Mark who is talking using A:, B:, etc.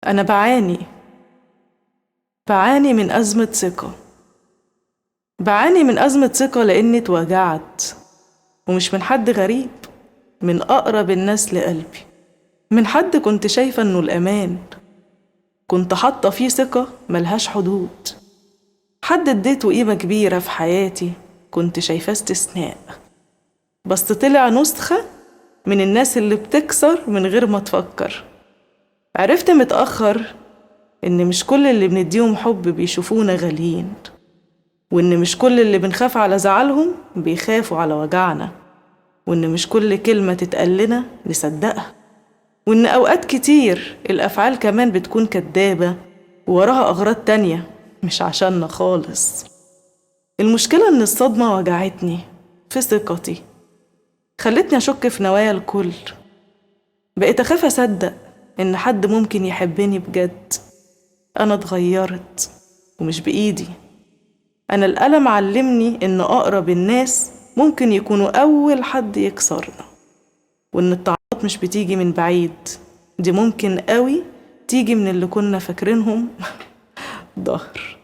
A: أنا بعاني من أزمة ثقة. بعاني من أزمة ثقة لأني اتوجعت، ومش من حد غريب، من أقرب الناس لقلبي، من حد كنت شايفة إنه الأمان، كنت حاطة فيه ثقة ملهاش حدود، حد اديته قيمة كبيرة في حياتي كنت شايفاه استثناء، بس طلع نسخة من الناس اللي بتكسر من غير ما تفكر. عرفت متأخر إن مش كل اللي بنديهم حب بيشوفونا غاليين، وإن مش كل اللي بنخاف على زعلهم بيخافوا على وجعنا، وإن مش كل كلمة تتقال لنا نصدقها، وإن أوقات كتير الأفعال كمان بتكون كدابة ووراها أغراض تانية مش عشاننا خالص. المشكلة إن الصدمة وجعتني في ثقتي، خلتني أشك في نوايا الكل، بقيت أخاف أصدق إن حد ممكن يحبني بجد. أنا اتغيرت ومش بإيدي. أنا الألم علمني إن أقرب الناس ممكن يكونوا أول حد يكسرنا، وإن الطعنات مش بتيجي من بعيد، دي ممكن قوي تيجي من اللي كنا فاكرينهم ظهر.